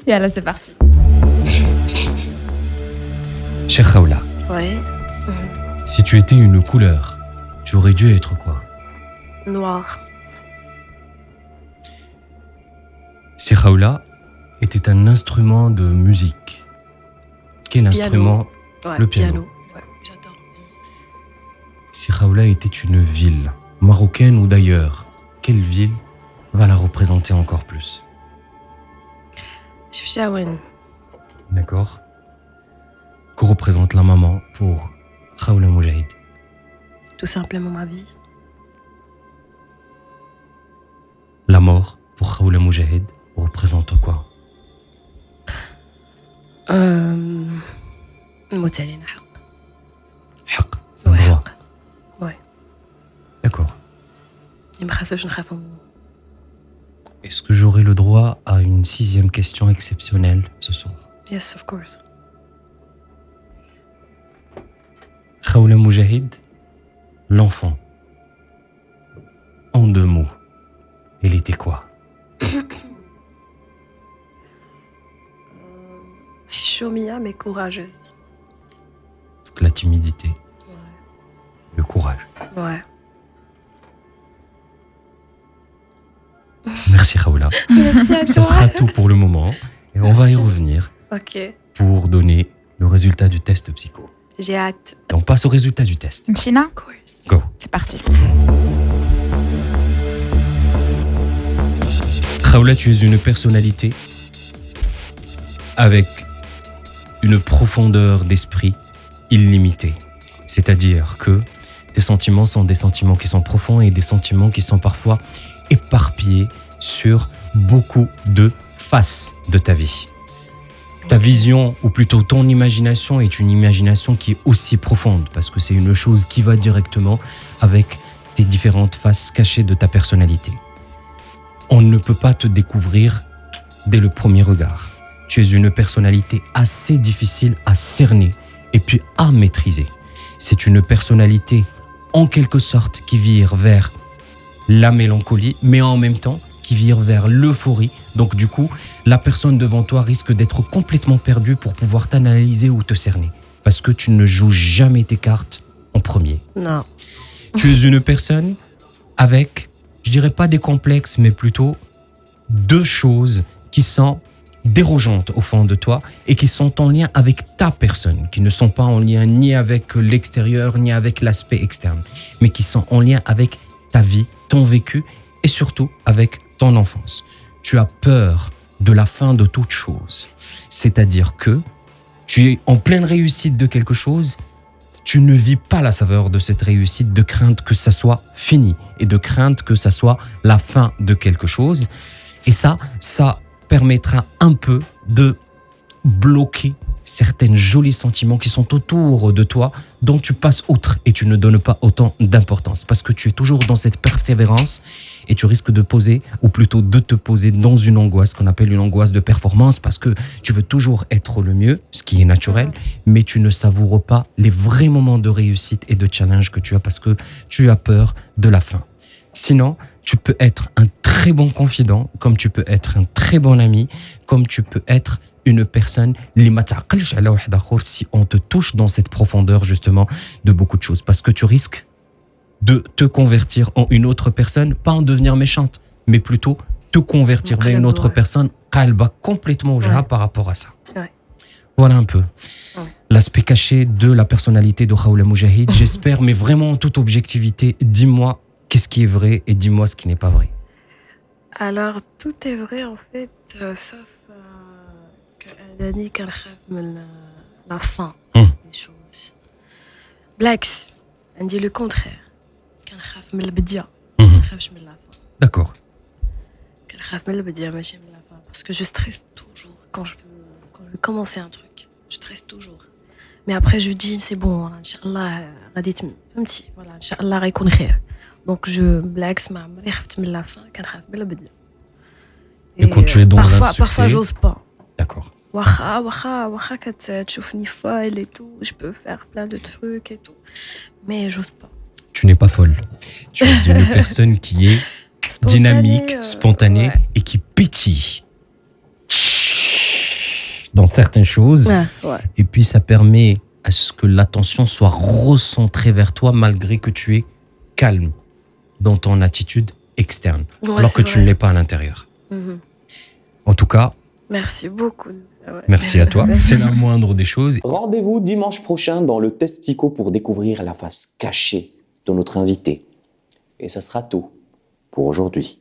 Yalla, c'est parti. Chère Khawla, Ouais. si tu étais une couleur, tu aurais dû être quoi? Noir. Si Khawla était un instrument de musique, quel Piano. instrument? Ouais, Le piano. Ouais, j'adore. Si Khawla était une ville, marocaine ou d'ailleurs, quelle ville va la représenter encore plus? Chefchaouen. D'accord? Que représente la maman pour Khawla Moujahid? Tout simplement ma vie. La mort pour Khawla Moujahid représente quoi? نموت علينا حق. حق, c'est un Ouais, droit. حق. Ouais. D'accord. ما خاصوش نخافوا منه. Est-ce que j'aurai le droit à une 6e question exceptionnelle ce soir? Yes, of course. Khawla Moujahid, l'enfant. En 2 mots, elle était quoi? حشومية mais courageuse. Donc la timidité, Ouais. le courage. Ouais. Merci Khawla. Merci à Ça sera tout pour le moment et on va y revenir Ok. pour donner le résultat du test psycho. J'ai hâte. Et on passe au résultat du test. Mchina, Of course. Go. c'est parti. Khawla, tu es une personnalité avec une profondeur d'esprit illimitée. C'est-à-dire que tes sentiments sont des sentiments qui sont profonds et des sentiments qui sont parfois éparpillés sur beaucoup de faces de ta vie. Ta vision, ou plutôt ton imagination, est une imagination qui est aussi profonde parce que c'est une chose qui va directement avec tes différentes faces cachées de ta personnalité. On ne peut pas te découvrir dès le premier regard. Tu es une personnalité assez difficile à cerner et puis à maîtriser. C'est une personnalité en quelque sorte qui vire vers la mélancolie, mais en même temps qui vire vers l'euphorie. Donc du coup, la personne devant toi risque d'être complètement perdue pour pouvoir t'analyser ou te cerner. Parce que tu ne joues jamais tes cartes en premier. Non. Tu es une personne avec, je dirais pas des complexes, mais plutôt 2 choses qui sont dérangeantes au fond de toi et qui sont en lien avec ta personne, qui ne sont pas en lien ni avec l'extérieur, ni avec l'aspect externe, mais qui sont en lien avec ta vie, ton vécu et surtout avec ton enfance. Tu as peur de la fin de toute chose. C'est-à-dire que tu es en pleine réussite de quelque chose, tu ne vis pas la saveur de cette réussite de crainte que ça soit fini et de crainte que ça soit la fin de quelque chose. Et ça permettra un peu de bloquer certains jolis sentiments qui sont autour de toi, dont tu passes outre et tu ne donnes pas autant d'importance parce que tu es toujours dans cette persévérance et tu risques de poser, ou plutôt de te poser dans une angoisse qu'on appelle une angoisse de performance parce que tu veux toujours être le mieux, ce qui est naturel, mais tu ne savoures pas les vrais moments de réussite et de challenge que tu as parce que tu as peur de la fin. Sinon, tu peux être un très bon confident, comme tu peux être un très bon ami, comme tu peux être une personne si on te touche dans cette profondeur justement de beaucoup de choses. Parce que tu risques de te convertir en une autre personne, pas en devenir méchante, mais plutôt te convertir vers une autre personne qalba complètement au jaha par rapport à ça. Ouais. Voilà un peu l'aspect caché de la personnalité de Khawla Moujahid. J'espère, mais vraiment en toute objectivité, dis-moi qu'est-ce qui est vrai et dis-moi ce qui n'est pas vrai. Alors, tout est vrai en fait, sauf que Dani كان خاف من la fin des choses. Blacks, on dit le contraire. كان خاف من البداية. ما خافش من la fin. D'accord. كان خاف من البداية ماشي من la fin. Parce que je stresse toujours quand je veux commencer un truc. Je stresse toujours. Mais après je dis c'est bon, Inch'Allah غادي فهمتي voilà Inch'Allah غيكون خير. Donc je بالعكس ما عمري خفت من la fin, كنخاف من البداية. Et quand tu es dans un succès, parfois j'ose pas. D'accord. واخا كتشوفني folle et tout, je peux faire plein de trucs et tout, mais j'ose pas. Tu n'es pas folle. Tu es une personne qui est dynamique, spontanée et qui pétille. dans certaines choses. Ah, ouais. Et puis, ça permet à ce que l'attention soit recentrée vers toi malgré que tu es calme dans ton attitude externe, Ouais, alors c'est que tu vrai. ne l'es pas à l'intérieur. Mhm. En tout cas, Merci beaucoup. Ouais. merci à toi. C'est la moindre des choses. Rendez-vous dimanche prochain dans le test psycho pour découvrir la face cachée de notre invité. Et ça sera tout pour aujourd'hui.